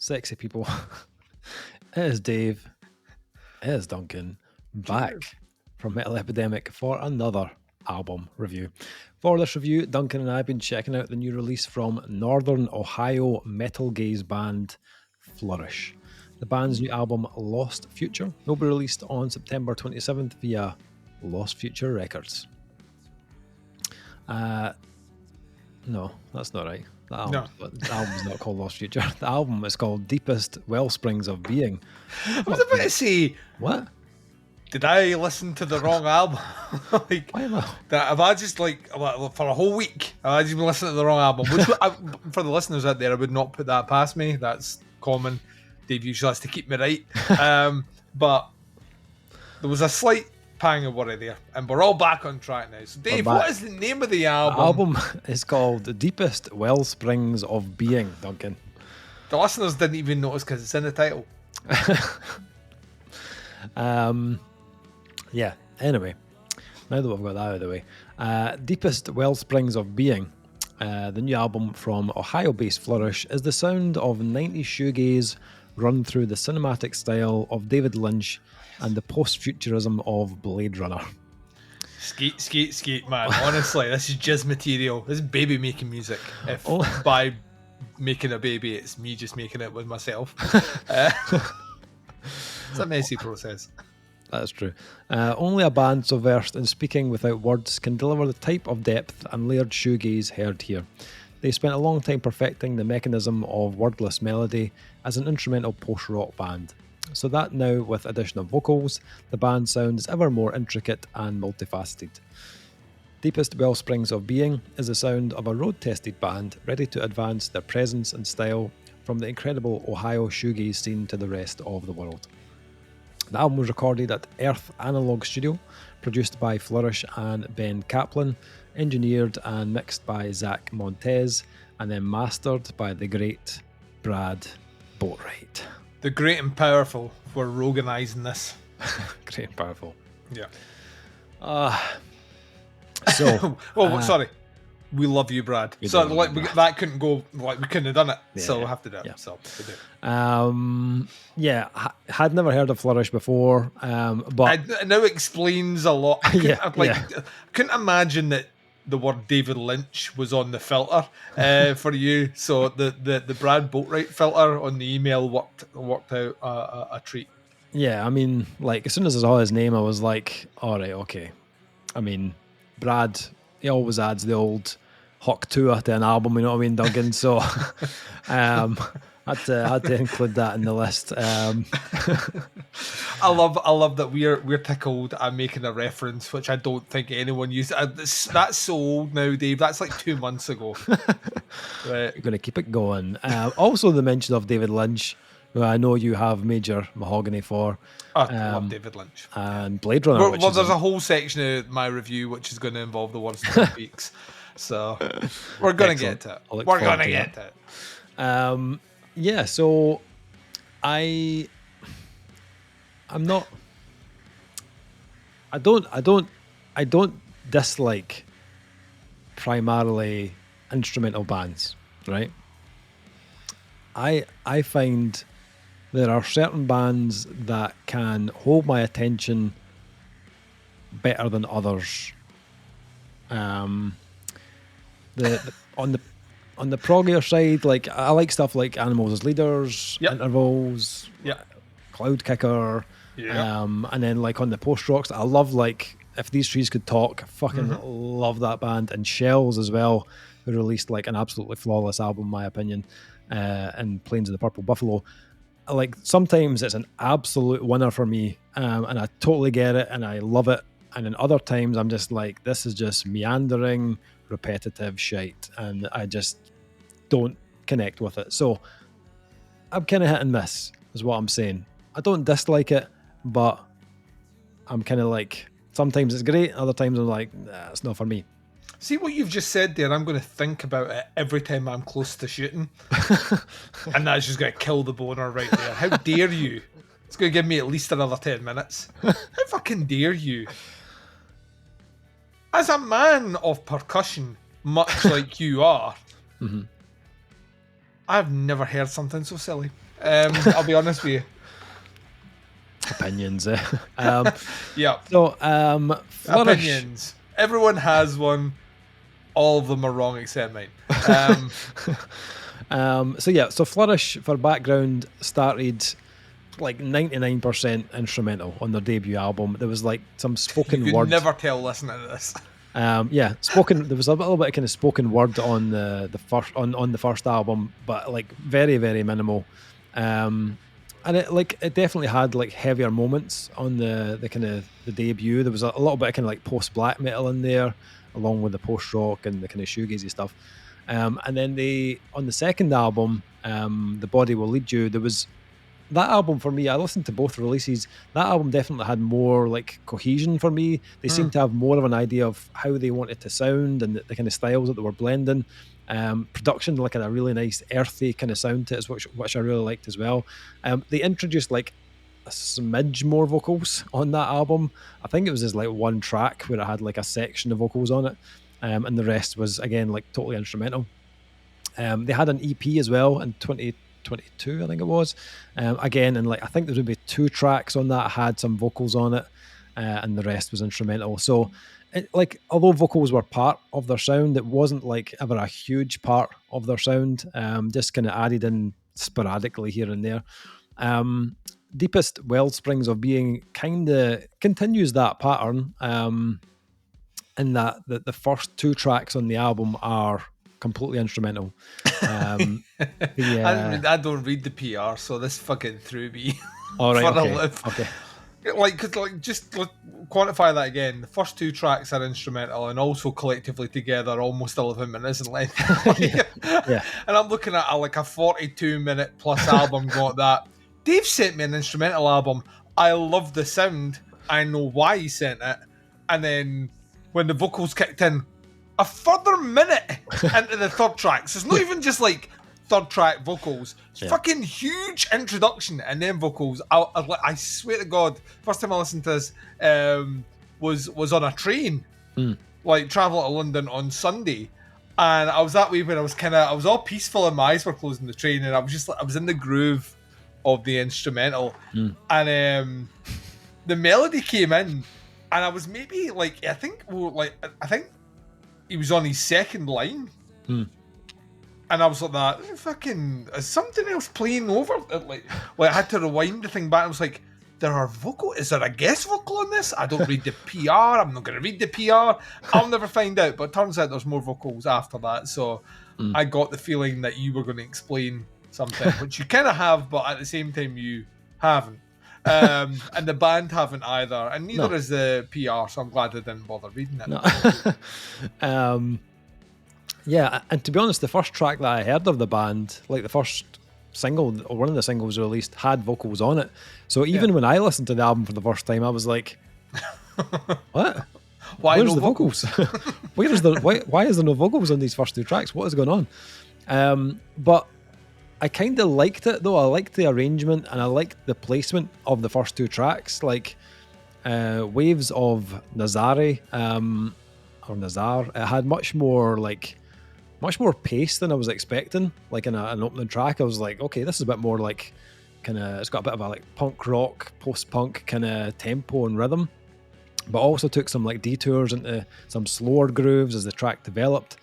sexy people. It is Dave. It is Duncan. Back from Metal Epidemic for another album review. For this review, Duncan and I have been checking out the new release from Northern Ohio metalgaze band Flourish. The band's new album, Lost Future, will be released on September 27th via Lost Future Records. No, that's not right. The album's not called Lost Future. The album is called Deepest Wellsprings of Being. I was about to say, what? Did I listen to the wrong album? Have I just for a whole week? Have I just been listening to the wrong album? Which for the listeners out there, I would not put that past me. That's common. Dave usually has to keep me right. But there was a slight pang of worry there, and we're all back on track now. So, Dave, what is the name of the album? The album is called Deepest Wellsprings of Being, Duncan. The listeners didn't even notice because it's in the title. Yeah, anyway, now that we've got that out of the way, Deepest Wellsprings of Being, the new album from Ohio-based Flourish, is the sound of 90s shoegaze run through the cinematic style of David Lynch and the post-futurism of Blade Runner. Skate, man. Honestly, this is just material. This is baby making music. If by making a baby, it's me just making it with myself. It's a messy process. That's true. Only a band so versed in speaking without words can deliver the type of depth and layered shoegaze heard here. They spent a long time perfecting the mechanism of wordless melody as an instrumental post-rock band. So that now, with additional vocals, the band's sound is ever more intricate and multifaceted. Deepest Wellsprings of Being is the sound of a road-tested band ready to advance their presence and style from the incredible Ohio shoegaze scene to the rest of the world. The album was recorded at Earth Analog Studio, produced by Flourish and Ben Kaplan, engineered and mixed by Zach Montez, and then mastered by the great Brad Boatwright. The great and powerful were roganizing this. Great and powerful. Yeah. Sorry. We love you, Brad. That couldn't go. We couldn't have done it. So we'll have to do it. Yeah. So we do. Had never heard of Flourish before, but it now explains a lot. I couldn't imagine that the word David Lynch was on the filter for you. So the Brad Boatwright filter on the email worked out a treat. Yeah, I mean, like as soon as I saw his name, I was like, all right, okay. I mean, Brad, he always adds the old Hawk Tour to an album, you know what I mean, Duncan? So had to include that in the list. I love that we're tickled at making a reference, which I don't think anyone used. That's so old now, Dave. That's like 2 months ago. Right. You're going to keep it going. Also, the mention of David Lynch, who I know you have major mahogany for. I love David Lynch. And Blade Runner. There's a whole section of my review which is going to involve the words Twin Peaks. So we're going to get to it. We're going to get to it. Yeah, so I don't dislike primarily instrumental bands, right? I find there are certain bands that can hold my attention better than others. On the proggier side, like I like stuff like Animals as Leaders, Intervals, Cloud Kicker, and then like on the post rocks, I love like If These Trees Could Talk. I fucking love that band, and Shells as well, who released like an absolutely flawless album, in my opinion, and Plains of the Purple Buffalo. Like sometimes it's an absolute winner for me, and I totally get it, and I love it. And then other times I'm just like, this is just meandering, repetitive shite, and I just don't connect with it. So I'm kind of hit and miss, is what I'm saying. I don't dislike it, but I'm kind of like, sometimes it's great, other times I'm like, nah, it's not for me. See what you've just said there? I'm going to think about it every time I'm close to shooting. And that's just going to kill the boner right there. How dare you? It's going to give me at least another 10 minutes. How fucking dare you? As a man of percussion, much like you are, I've never heard something so silly. I'll be honest with you. Opinions. Yeah. So, Flourish. Opinions. Everyone has one. All of them are wrong except mine. So Flourish, for background, started like 99% instrumental on their debut album. There was like some spoken you word. Never tell listening to this. Spoken. There was a little bit of kind of spoken word on the first album, but like very, very minimal. And it definitely had like heavier moments on the kind of the debut. There was a little bit of kind of like post black metal in there, along with the post rock and the kind of shoegazy stuff. And then on the second album, The Body Will Lead You, there was that album for me. I listened to both releases. That album definitely had more like cohesion for me. They seemed to have more of an idea of how they wanted to sound and the kind of styles that they were blending. Production, like a really nice earthy kind of sound to it, which I really liked as well. They introduced like a smidge more vocals on that album. I think it was just like one track where it had like a section of vocals on it, and the rest was again like totally instrumental. They had an EP as well in 2022, I think it was. Again, and like I think there would be 2 tracks on that had some vocals on it, and the rest was instrumental. So, although vocals were part of their sound, it wasn't like ever a huge part of their sound. Just kind of added in sporadically here and there. Deepest Wellsprings of Being kind of continues that pattern, in that the first 2 tracks on the album are completely instrumental. I don't read the PR, so this fucking threw me. All right, okay. Just quantify that again. The first 2 tracks are instrumental and also collectively together almost 11 minutes in length. Yeah. And I'm looking at a 42-minute plus album got that. Dave sent me an instrumental album. I love the sound. I know why he sent it. And then when the vocals kicked in, a further minute into the third track. So it's not even just like third track vocals. It's fucking huge introduction and then vocals. I swear to God, first time I listened to this was on a train, like travel to London on Sunday. And I was that way when I was all peaceful and my eyes were closed in the train, and I was in the groove of the instrumental. And the melody came in, and I was maybe like, I think he was on his second line. And I was like, that fucking, is something else playing over? Like I had to rewind the thing back. I was like, is there a guest vocal on this? I don't read the PR. I'm not going to read the PR. I'll never find out. But it turns out there's more vocals after that. So I got the feeling that you were going to explain something, which you kind of have, but at the same time you haven't. And the band haven't either. And neither is the PR. So I'm glad I didn't bother reading it. No. Yeah, and to be honest, the first track that I heard of the band, like the first single or one of the singles released, had vocals on it. So even when I listened to the album for the first time, I was like, "What? Where's no the vocals? Why is there no vocals on these first 2 tracks? What is going on?" But I kind of liked it though. I liked the arrangement and I liked the placement of the first 2 tracks, like Waves of Nazare or Nazar. It had much more pace than I was expecting. Like in an opening track, I was like, okay, this is a bit more like it's got a bit of a like punk rock, post-punk kind of tempo and rhythm, but also took some like detours into some slower grooves as the track developed.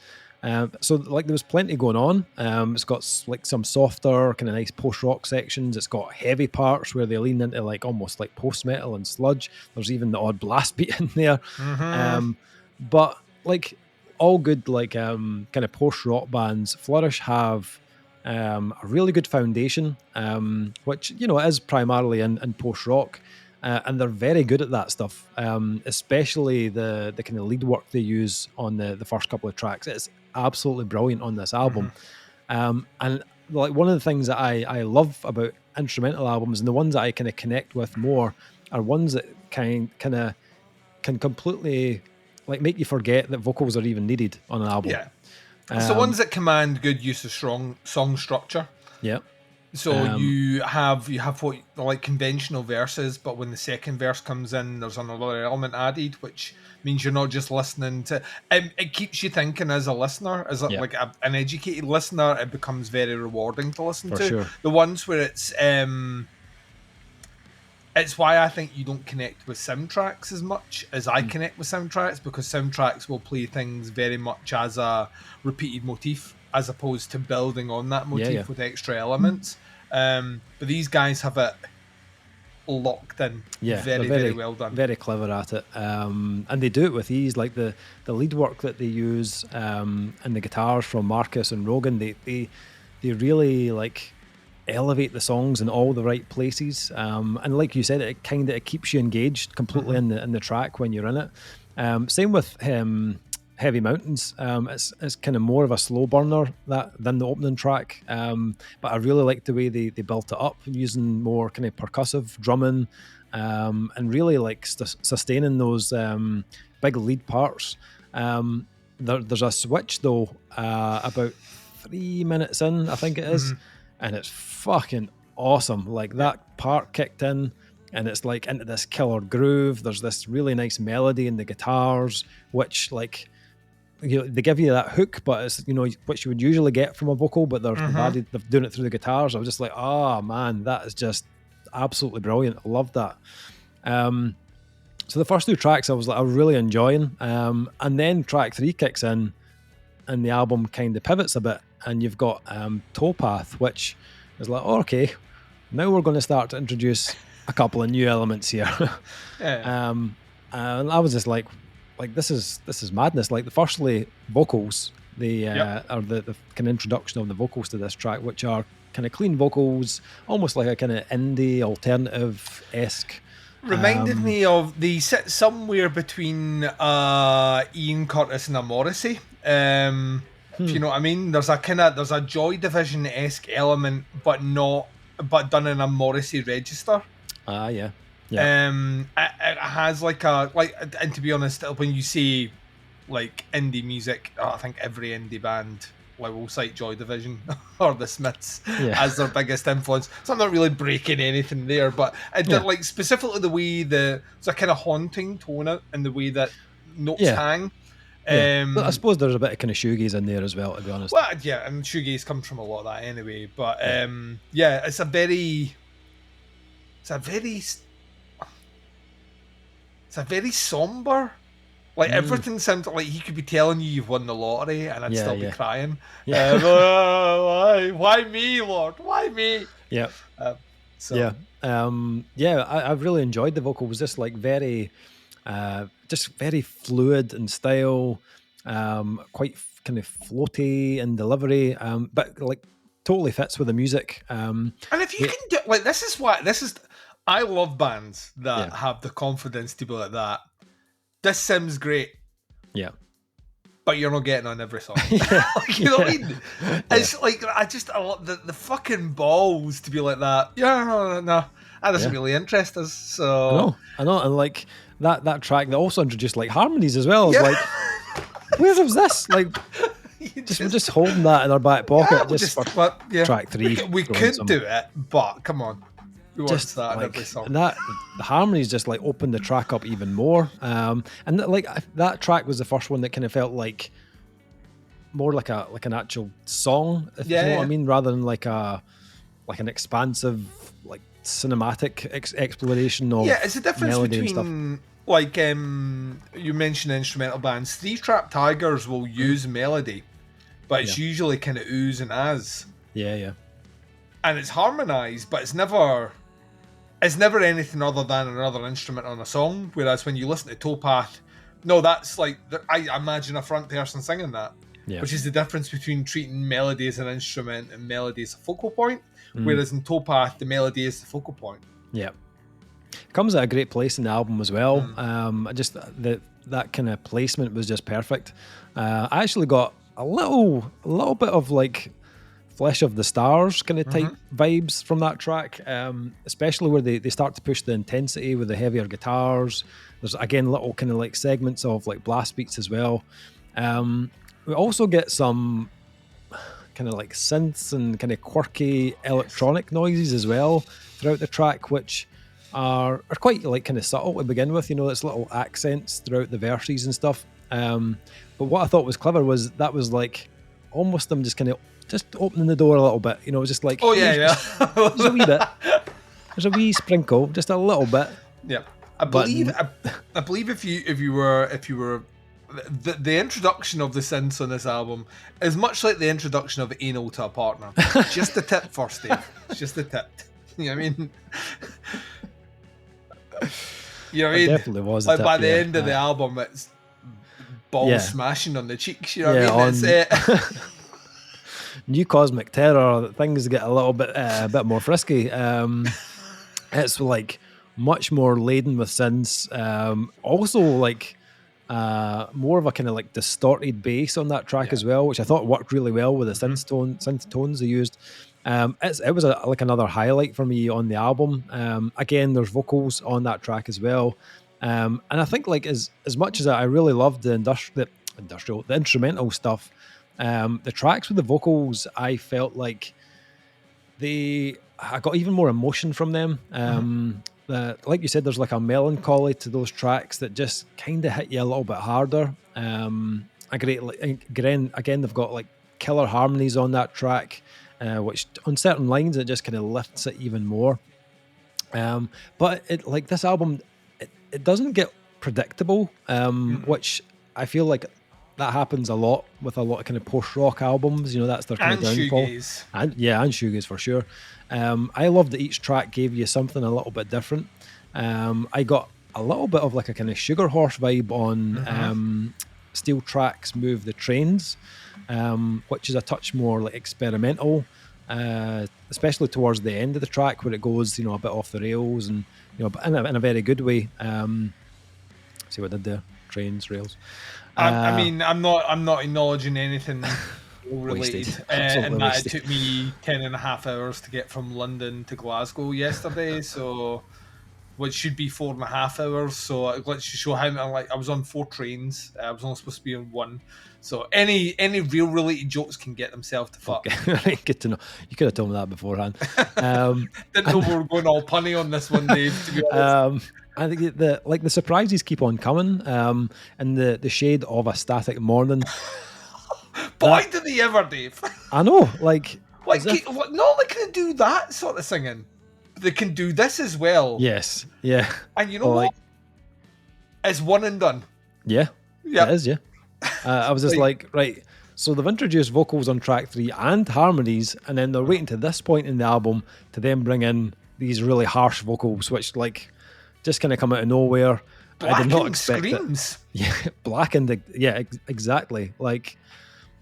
So like there was plenty going on. It's got like some softer kind of nice post-rock sections. It's got heavy parts where they lean into like almost like post-metal and sludge. There's even the odd blast beat in there. But like all good like kind of post-rock bands, Flourish have a really good foundation, which is primarily in post-rock, and they're very good at that stuff, especially the kind of lead work they use on the first couple of tracks. It's absolutely brilliant on this album. And like one of the things that I love about instrumental albums, and the ones that I kind of connect with more, are ones that can completely like make you forget that vocals are even needed on an album. Yeah. It's the ones that command good use of strong song structure. Yeah. So you have what like conventional verses, but when the second verse comes in, there's another element added, which means you're not just listening to. It keeps you thinking as a listener, as like an educated listener. It becomes very rewarding to listen to. Sure. The ones where it's why I think you don't connect with soundtracks as much as I connect with soundtracks, because soundtracks will play things very much as a repeated motif, as opposed to building on that motif with extra elements. But these guys have it locked in. Very well done. Very clever at it. And they do it with ease. Like the lead work that they use and the guitars from Marcus and Rogan, they really like elevate the songs in all the right places. And like you said, it keeps you engaged completely in the track when you're in it. Same with Heavy Mountains. It's kind of more of a slow burner than the opening track, but I really like the way they built it up, using more kind of percussive drumming, and really like sustaining those big lead parts. There's a switch though, about 3 minutes in, I think it is, and it's fucking awesome. Like that part kicked in, and it's like into this killer groove. There's this really nice melody in the guitars, which like, you know, they give you that hook, but it's, you know, which you would usually get from a vocal, but they're doing it through the guitars. I was just like, oh man, that is just absolutely brilliant. I love that. So the first two tracks I was really enjoying, and then track 3 kicks in, and the album kind of pivots a bit, and you've got Towpath, which is like, oh, okay, now we're going to start to introduce a couple of new elements here. And I was just like this is madness. Like the firstly vocals, are the kind of introduction of the vocals to this track, which are kind of clean vocals, almost like a kind of indie alternative-esque. Reminded me of, they sit somewhere between Ian Curtis and a Morrissey. If you know what I mean, there's a Joy Division-esque element, but done in a Morrissey register. Yeah. It has and to be honest, when you say like indie music, I think every indie band will cite Joy Division or the Smiths as their biggest influence. So I'm not really breaking anything there, but like specifically the way there's a kind of haunting tone in the way that notes hang. But I suppose there's a bit of kind of shoegaze in there as well, to be honest. Well, yeah, and shoegaze comes from a lot of that anyway. But it's a very somber. Like everything sounds like he could be telling you you've won the lottery, and I'd still be crying. Why me, Lord? Why me? Yeah. I've really enjoyed the vocals. Just like very fluid in style, quite kind of floaty in delivery, but like totally fits with the music. And if you can do I love bands that have the confidence to be like that. This sounds great. Yeah. But you're not getting on every song. You know what I mean? It's like, I love the fucking balls to be like that. Yeah, no. That doesn't really interest us. So I know. And like that track, they also introduced like harmonies as well. It's like, where was this? Like, we're just holding that in our back pocket. Track 3. We could do it, but come on. Just that, like, every song. The harmonies just like opened the track up even more. And that track was the first one that kind of felt like more like an actual song, if you know what I mean, rather than like an expansive like cinematic exploration of it's a difference between like you mentioned instrumental bands. 3-Trap Tigers will use melody, but it's usually kind of ooze and ahs. Yeah. And it's harmonized, but it's never anything other than another instrument on a song. Whereas when you listen to Towpath, no, that's like, I imagine a front person singing that, which is the difference between treating melody as an instrument and melody as a focal point. Whereas in Towpath, the melody is the focal point. Yeah, comes at a great place in the album as well. Just that kind of placement was just perfect. I actually got a little bit of like Flesh of the Stars kind of type vibes from that track, especially where they start to push the intensity with the heavier guitars. There's again little kind of like segments of like blast beats as well. We also get some kind of like synths and kind of quirky electronic noises as well throughout the track, which are quite like kind of subtle to begin with. It's little accents throughout the verses and stuff. But what I thought was clever was that was like almost them just kind of just opening the door a little bit. It was just like, just a wee bit. There's a wee sprinkle, just a little bit. Yeah, I believe if you were the introduction of the synths on this album is much like the introduction of anal to a partner. Just a tip first, Dave. Just a tip. You know what I mean? You know what I mean? Definitely was. Like by the end of the album, it's balls smashing on the cheeks. You know what I mean? That's it. New Cosmic Terror, things get a bit more frisky. It's like much more laden with synths. Also like more of a kind of like distorted bass on that track as well, which I thought worked really well with the synth tones they used. It was like another highlight for me on the album. Again, there's vocals on that track as well. And I think like as much as I really loved the instrumental stuff, the tracks with the vocals, I felt like I got even more emotion from them. Like you said, there's like a melancholy to those tracks that just kind of hit you a little bit harder. Again, they've got like killer harmonies on that track, which on certain lines it just kind of lifts it even more. But this album, it doesn't get predictable, which I feel like that happens a lot with a lot of kind of post-rock albums. That's their kind of downfall. Shoegaze. And shoegaze for sure. I love that each track gave you something a little bit different. I got a little bit of like a kind of Sugar Horse vibe on Steel Tracks Move the Trains, which is a touch more like experimental, especially towards the end of the track where it goes, a bit off the rails and, but in a very good way. See what I did there? Trains, rails. I mean, I'm not acknowledging anything related, and that it took me 10.5 hours to get from London to Glasgow yesterday, so which should be 4.5 hours. So let's just show how I was on 4 trains. I was only supposed to be on 1. So any real related jokes can get themselves to fuck. Okay. Good to know. You could have told me that beforehand. Didn't know we were going all punny on this one, Dave. To be honest. I think the surprises keep on coming. In the shade of a static morning. Boy, did they ever, Dave? I know, not like they do that sort of singing. They can do this as well. Yes, yeah. And you know what? It's one and done. Yeah, it is. Yeah. I was just like, right. So they've introduced vocals on track 3 and harmonies, and then they're waiting to this point in the album to then bring in these really harsh vocals, which like just kind of come out of nowhere. I did not expect screams. It. Yeah, blackened. Yeah, exactly. Like,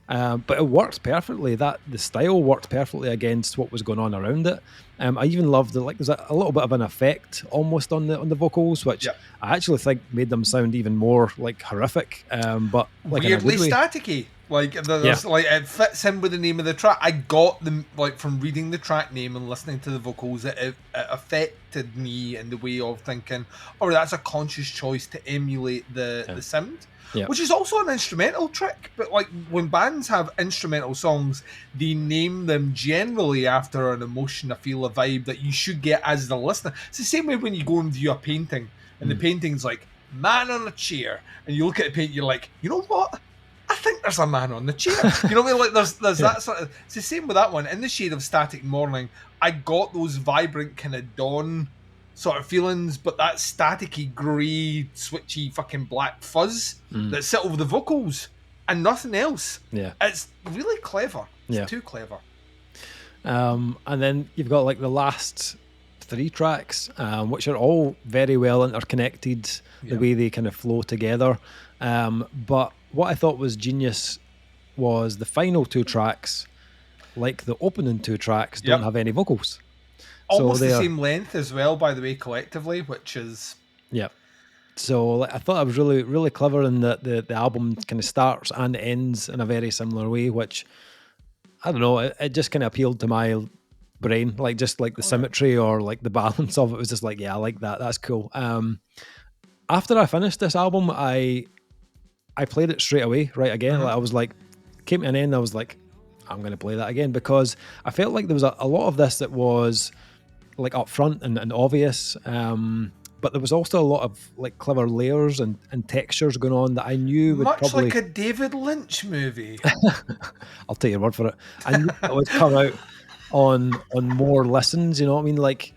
but it worked perfectly. The style worked perfectly against what was going on around it. I even loved there's a little bit of an effect almost on the vocals, which I actually think made them sound even more like horrific. But like weirdly staticky. Like there's like it fits in with the name of the track. I got them like from reading the track name and listening to the vocals. It affected me in the way of thinking, oh, that's a conscious choice to emulate the sound. Yeah. Which is also an instrumental trick, but like when bands have instrumental songs, they name them generally after an emotion, a feel, a vibe that you should get as the listener. It's the same way when you go and view a painting, and the painting's like man on a chair, and you look at the paint, you're like, you know what? I think there's a man on the chair. You know what I mean? Like there's that sort of. It's the same with that one. In the shade of Static Morning, I got those vibrant kind of dawn sort of feelings, but that staticky, grey, switchy, fucking black fuzz that sit over the vocals and nothing else. Yeah, it's really clever. It's too clever. And then you've got like the last 3 tracks, which are all very well interconnected, the way they kind of flow together. But what I thought was genius was the final 2 tracks, like the opening 2 tracks, don't have any vocals. Almost the same length as well, by the way, collectively, which is... Yeah. So I thought it was really, really clever in that the album kind of starts and ends in a very similar way, which, I don't know, it just kind of appealed to my brain, like just like the symmetry or like the balance of it was just like, yeah, I like that. That's cool. After I finished this album, I played it straight away, right again. Like I was like, came to an end, I was like, I'm going to play that again, because I felt like there was a lot of this that was like upfront and obvious, but there was also a lot of like clever layers and textures going on that I knew would much probably... like a David Lynch movie. I'll take your word for it. I knew that would come out on more listens, you know what I mean? Like,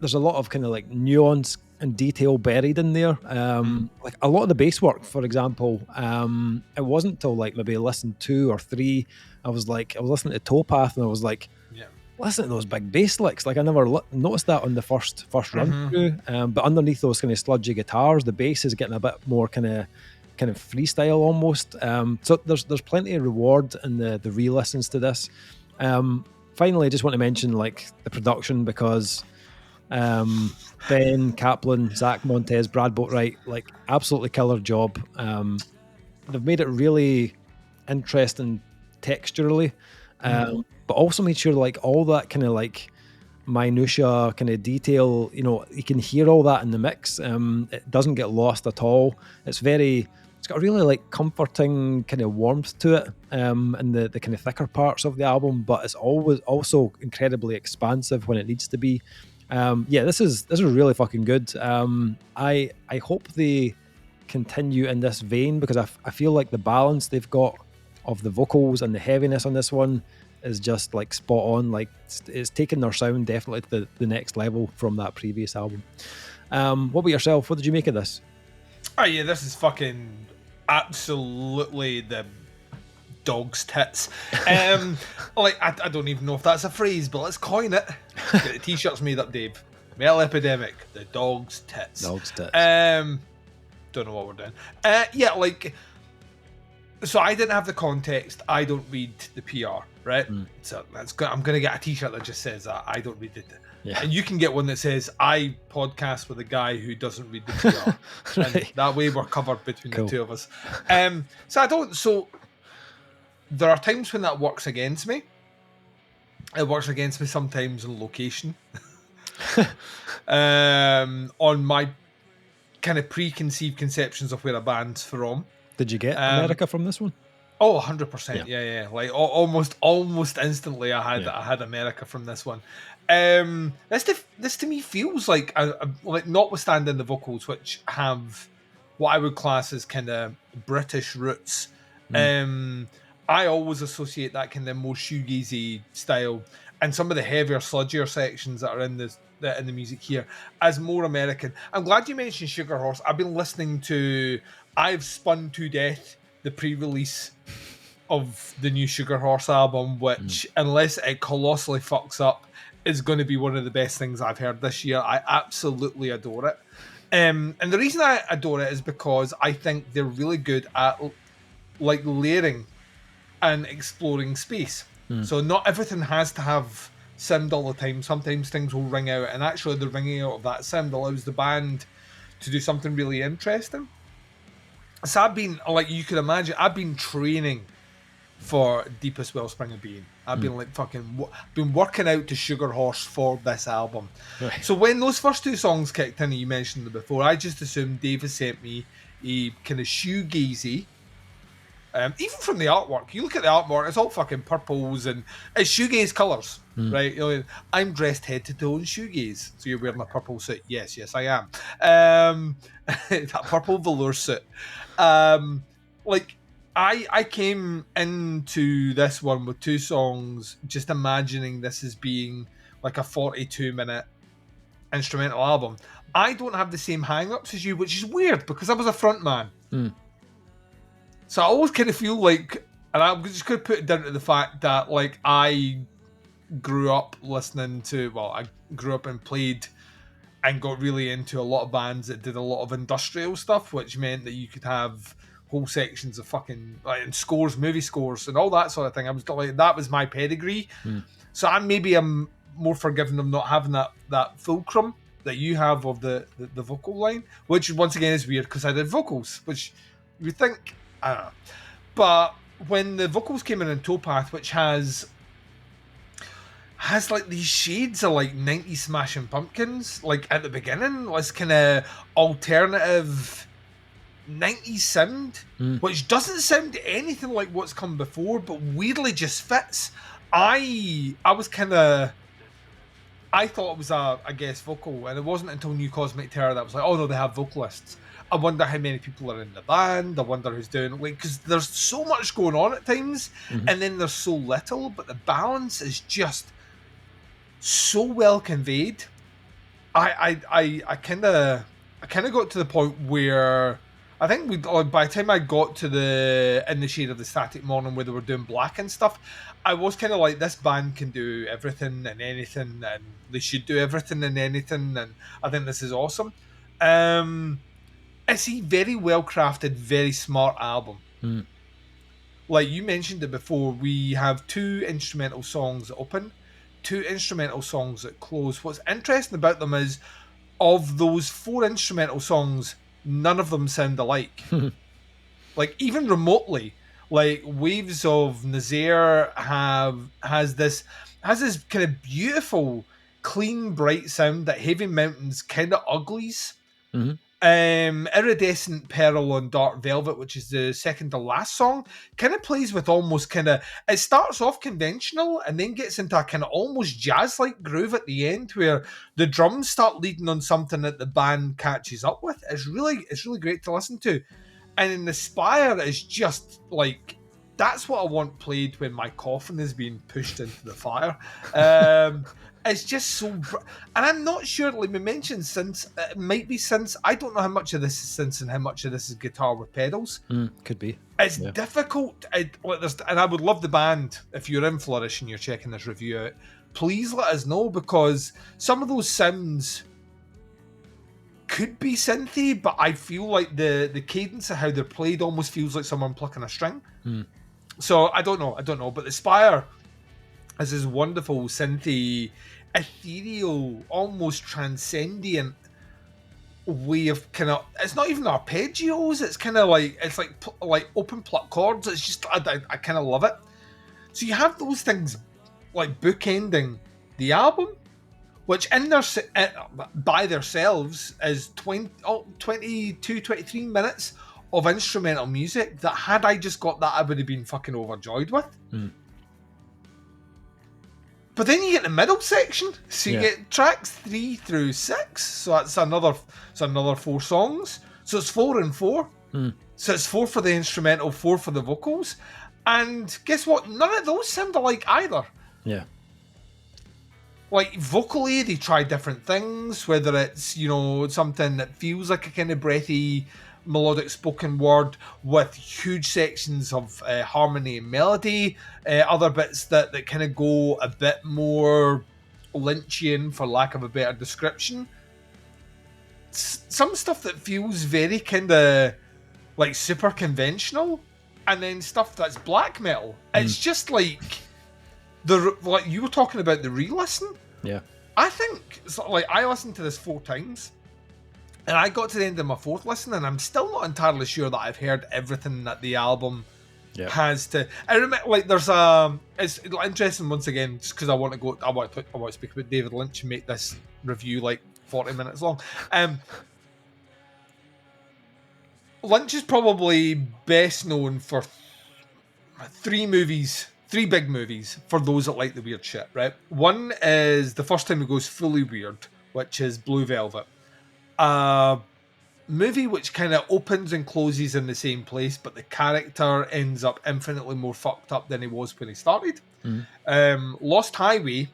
there's a lot of kind of like nuance and detail buried in there. Like a lot of the bass work, for example, it wasn't till like maybe listen 2 or 3, I was listening to Towpath and I was like, listen to those big bass licks. Like I never noticed that on the first run through. But underneath those kind of sludgy guitars, the bass is getting a bit more kind of freestyle almost. So there's plenty of reward in the re-listens to this. Finally, I just want to mention like the production, because Ben Kaplan, Zach Montez, Brad Boatwright, like absolutely killer job. They've made it really interesting texturally, but also made sure like all that kind of like minutia kind of detail, you know, you can hear all that in the mix. It doesn't get lost at all. It's got a really like comforting kind of warmth to it, and the kind of thicker parts of the album, but it's always also incredibly expansive when it needs to be. This is really fucking good. I hope they continue in this vein, because I feel like the balance they've got of the vocals and the heaviness on this one is just like spot on. Like it's taken their sound definitely to the next level from that previous album. What about yourself? What did you make of this? Oh yeah, this is fucking absolutely the dog's tits. Like I don't even know if that's a phrase, but let's coin it. Get the t-shirts made up, Dave. Metal Epidemic, the dog's tits. Dog's tits. Don't know what we're doing. Like, so I didn't have the context. I don't read the PR, right? So I'm gonna get a t-shirt that just says that I don't read it. Yeah. And you can get one that says I podcast with a guy who doesn't read the PR. Right. And that way we're covered between the two of us. So there are times when that works against me. It works against me sometimes in location. On my kind of preconceived conceptions of where a band's from. Did you get America from this one? Oh, 100%. Yeah. Like almost instantly I had America from this one. This to me feels like like notwithstanding the vocals, which have what I would class as kind of British roots. I always associate that kind of more shoegazy style and some of the heavier, sludgier sections that are in the music here as more American. I'm glad you mentioned Sugar Horse. I've been listening to I've Spun to Death, the pre-release of the new Sugar Horse album, which unless it colossally fucks up, is going to be one of the best things I've heard this year. I absolutely adore it. And the reason I adore it is because I think they're really good at like layering and exploring space. So not everything has to have sound all the time. Sometimes things will ring out, and actually the ringing out of that sound allows the band to do something really interesting. So I've been, like you can imagine, I've been training for Deepest Wellspring of Being. I've been like been working out to Sugar Horse for this album. Right. So when those first two songs kicked in, and you mentioned them before, I just assumed Dave has sent me a kind of shoegazy. Even from the artwork, you look at the artwork, it's all fucking purples and it's shoegaze colours, right? You know, I'm dressed head to toe in shoegaze. So you're wearing a purple suit? Yes, I am. That purple velour suit. Like I came into this one with two songs, just imagining this as being like a 42-minute instrumental album. I don't have the same hang-ups as you, which is weird because I was a front man. So I always kind of feel like, and I'm just going to put it down to the fact that like I grew up listening to, I grew up and played and got really into a lot of bands that did a lot of industrial stuff, which meant that you could have whole sections of fucking like and scores, movie scores, and all that sort of thing. I was like, that was my pedigree. So I'm more forgiving of not having that fulcrum that you have of the vocal line, which once again is weird because I did vocals, which you would think, I don't know. But when the vocals came in Towpath, which has like these shades of like 90s Smashing Pumpkins, like at the beginning, this kind of alternative 90s sound, which doesn't sound anything like what's come before, but weirdly just fits. I was kind of... I thought it was a guest vocal, and it wasn't until New Cosmic Terror that I was like, oh no, they have vocalists. I wonder how many people are in the band. I wonder who's doing it. Like, because there's so much going on at times, and then there's so little, but the balance is just so well conveyed. I kind of got to the point where I think by the time I got to the In the Shade of the Static Morning where they were doing Black and stuff, I was kind of like, this band can do everything and anything, and they should do everything and anything, and I think this is awesome. It's a very well crafted, very smart album. Like you mentioned it before, we have 2 instrumental songs that open, 2 instrumental songs that close. What's interesting about them is, of those 4 instrumental songs, none of them sound alike. Like, even remotely. Like, Waves of Nazaire has this kind of beautiful, clean, bright sound that Heavy Mountains kind of uglies. Iridescent Pearl on Dark Velvet, which is the second to last song, kind of plays with almost kind of... It starts off conventional and then gets into a kind of almost jazz-like groove at the end where the drums start leading on something that the band catches up with. It's really great to listen to. And in the Spire is just like... That's what I want played when my coffin is being pushed into the fire. It's just so... And I'm not sure, like we mentioned, synths. It might be synths. I don't know how much of this is synths and how much of this is guitar with pedals. Could be. It's difficult. And I would love the band, if you're in Flourish and you're checking this review out, please let us know, because some of those sounds could be synthy, but I feel like the cadence of how they're played almost feels like someone plucking a string. So I don't know. But the Spire is this wonderful synthy, ethereal, almost transcendent way of kind of... It's not even arpeggios. It's kind of like... It's like open pluck chords. It's just... I kind of love it. So you have those things like bookending the album, which in their by themselves is 22, 23 minutes of instrumental music that, had I just got that, I would have been fucking overjoyed with. But then you get the middle section, so you get tracks 3 through 6, so that's another 4 songs. So it's 4 and 4. So it's 4 for the instrumental, 4 for the vocals, and guess what? None of those sound alike either. Yeah. Like, vocally, they try different things, whether it's, you know, something that feels like a kind of breathy, melodic spoken word with huge sections of harmony and melody, other bits that kind of go a bit more Lynchian, for lack of a better description. Some stuff that feels very kind of like super conventional, and then stuff that's black metal. It's just like like you were talking about the re-listen. Yeah, I think like I listened to this 4 times. And I got to the end of my 4th listen, and I'm still not entirely sure that I've heard everything that the album has to... I remember, like, there's it's interesting once again, just because I want to speak about David Lynch and make this review like 40 minutes long. Lynch is probably best known for 3 big movies for those that like the weird shit, right? One is the first time he goes fully weird, which is Blue Velvet. A movie which kind of opens and closes in the same place, but the character ends up infinitely more fucked up than he was when he started. Lost Highway,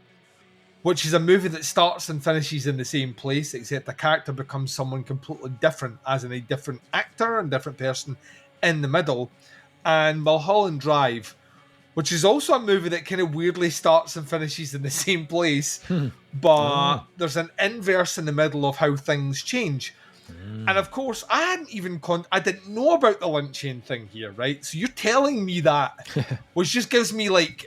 which is a movie that starts and finishes in the same place, except the character becomes someone completely different, as in a different actor and different person in the middle. And Mulholland Drive, which is also a movie that kind of weirdly starts and finishes in the same place, but there's an inverse in the middle of how things change. And of course, I didn't know about the Lynchian thing here, right? So you're telling me that, which just gives me like,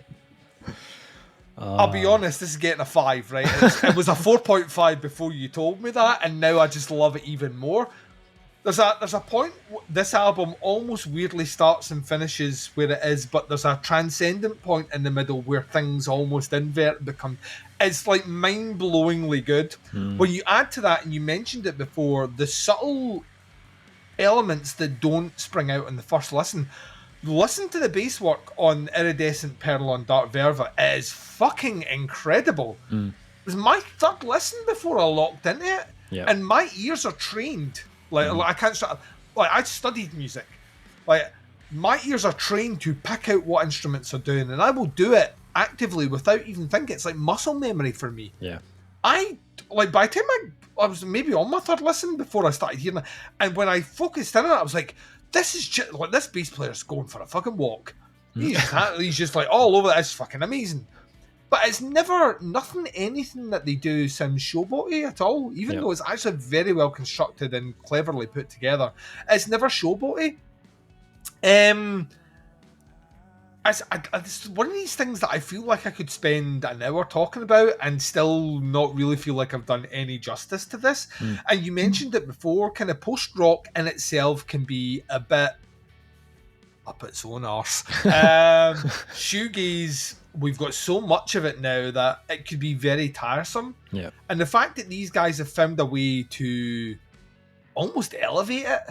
I'll be honest, this is getting a 5, right? It was a 4.5 before you told me that, and now I just love it even more. There's a point, this album almost weirdly starts and finishes where it is, but there's a transcendent point in the middle where things almost invert and become... It's like mind-blowingly good. When you add to that, and you mentioned it before, the subtle elements that don't spring out on the first listen. Listen to the bass work on Iridescent Pearl on Dark Verva. It is fucking incredible. It was my third listen before I locked into it, and my ears are trained. Like I can't start. Like I studied music. Like my ears are trained to pick out what instruments are doing, and I will do it actively without even thinking. It's like muscle memory for me. Yeah. By the time I was maybe on my third listen before I started hearing it, and when I focused in on it, I was like, this is just like this bass player's going for a fucking walk. He's just like all over it. It's fucking amazing. But it's anything that they do sounds showboaty at all, even though it's actually very well constructed and cleverly put together. It's never showboaty. It's one of these things that I feel like I could spend an hour talking about and still not really feel like I've done any justice to this. And you mentioned it before, kind of post-rock in itself can be a bit up its own arse. Shoegaze, we've got so much of it now that it could be very tiresome. Yeah. And the fact that these guys have found a way to almost elevate it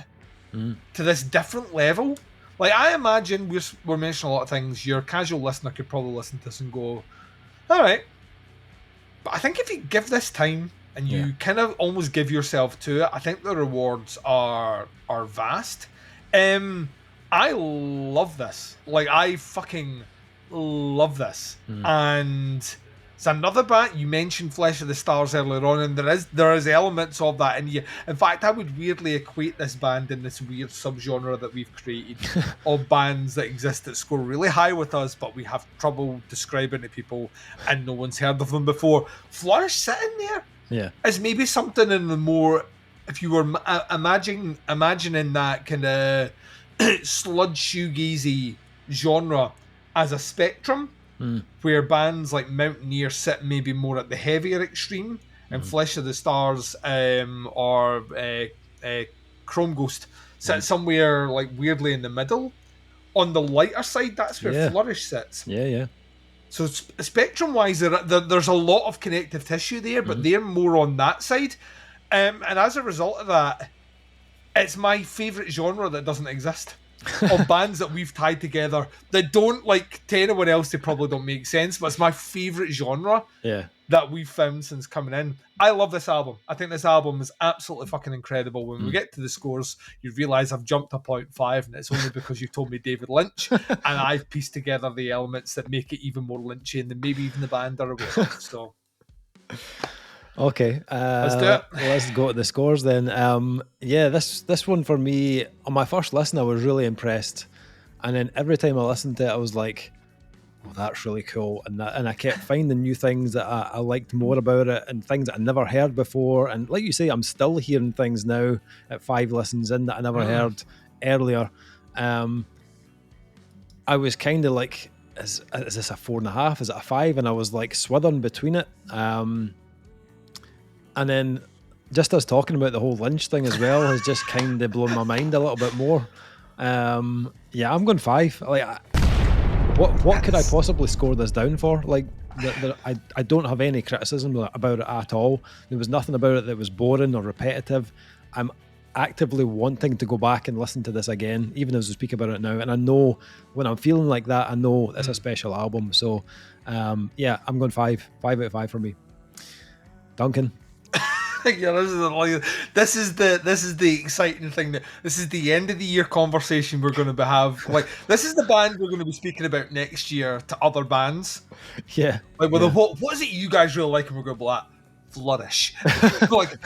to this different level. Like, I imagine we're mentioning a lot of things. Your casual listener could probably listen to this and go, all right. But I think if you give this time and you kind of almost give yourself to it, I think the rewards are vast. I love this. Like, I fucking love this. And it's another band. You mentioned Flesh of the Stars earlier on, and there is elements of that in you. In fact, I would weirdly equate this band in this weird subgenre that we've created of bands that exist that score really high with us, but we have trouble describing to people, and no one's heard of them before. Flourish sitting there is maybe something in the more, if you were imagining that kind of sludge shoegazy genre as a spectrum, where bands like Mountaineer sit maybe more at the heavier extreme, and Flesh of the Stars or Chrome Ghost sit somewhere like weirdly in the middle. On the lighter side, that's where Flourish sits. Yeah. So spectrum-wise, there's a lot of connective tissue there, but they're more on that side. And as a result of that, it's my favourite genre that doesn't exist. Of bands that we've tied together that don't, like, to anyone else, they probably don't make sense, but it's my favourite genre that we've found since coming in. I love this album. I think this album is absolutely fucking incredible. When we get to the scores, you realise I've jumped a 0.5, and it's only because you told me David Lynch, and I've pieced together the elements that make it even more Lynchian than maybe even the band are aware of. So okay, let's do it. Let's go to the scores then. This one for me, on my first listen, I was really impressed, and then every time I listened to it, I was like, "Oh, that's really cool," and I kept finding new things that I liked more about it, and things that I never heard before. And like you say, I'm still hearing things now at 5 listens in that I never heard earlier. I was kind of like, "Is this a 4.5? Is it a 5?" And I was like swithering between it. And then just us talking about the whole Lynch thing as well has just kind of blown my mind a little bit more. I'm going 5. Like, what could I possibly score this down for? Like, I don't have any criticism about it at all. There was nothing about it that was boring or repetitive. I'm actively wanting to go back and listen to this again, even as we speak about it now. And I know when I'm feeling like that, I know it's a special album. So, I'm going 5. 5 out of 5 for me. Duncan. This is the exciting thing. This is the end of the year conversation we're going to have. Like, this is the band we're going to be speaking about next year to other bands. Yeah. Like, what is it you guys really like? And we're going to be like, Flourish. Like,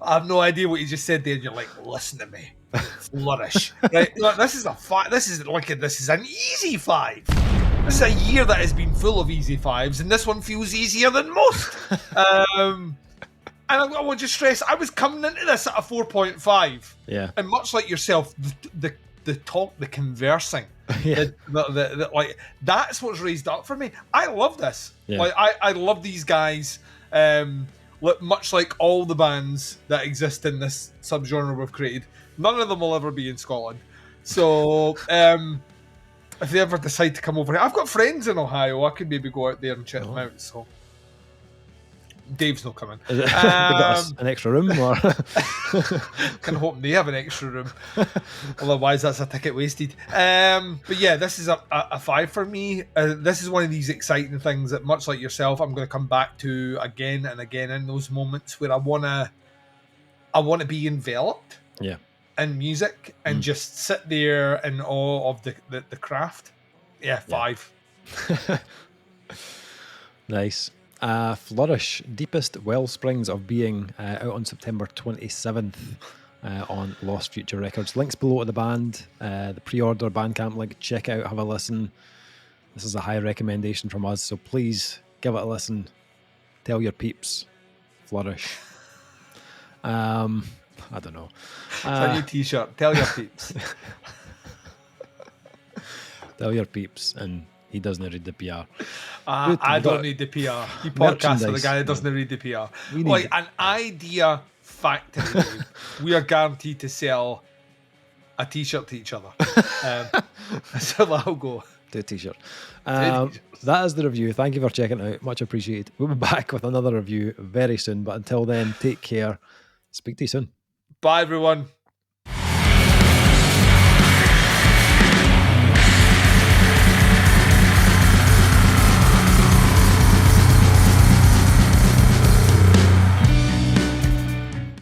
I have no idea what you just said there, and you're like, listen to me, Flourish. Right? Like, this is a 5. This is an easy 5. This is a year that has been full of easy 5s, and this one feels easier than most. And I want to stress, I was coming into this at a 4.5. Yeah. And much like yourself, the talk, the conversing, the like, that's what's raised up for me. I love this. Yeah. Like, I love these guys. Much like all the bands that exist in this subgenre we've created, none of them will ever be in Scotland. So, if they ever decide to come over here, I've got friends in Ohio. I could maybe go out there and check them out. So. Dave's not coming. They got us an extra room, or can hope they have an extra room. Otherwise, that's a ticket wasted. But yeah, this is a 5 for me. This is one of these exciting things that, much like yourself, I'm going to come back to again and again in those moments where I wanna be enveloped. Yeah. In music and just sit there in awe of the craft. Yeah, 5. Nice. Flourish, Deepest Wellsprings of Being, out on September 27th on Lost Future Records. Links below to the band, the pre-order Bandcamp link. Check it out, have a listen. This is a high recommendation from us, so please give it a listen. Tell your peeps. Flourish. I don't know. It's a new t-shirt. Tell your peeps. Tell your peeps, and he doesn't read the PR. I don't need the PR. You podcast for the guy that doesn't read the PR. Like an idea factory. We are guaranteed to sell a t-shirt to each other. So that'll go. Do a t-shirt. That is the review. Thank you for checking it out. Much appreciated. We'll be back with another review very soon. But until then, take care. Speak to you soon. Bye, everyone.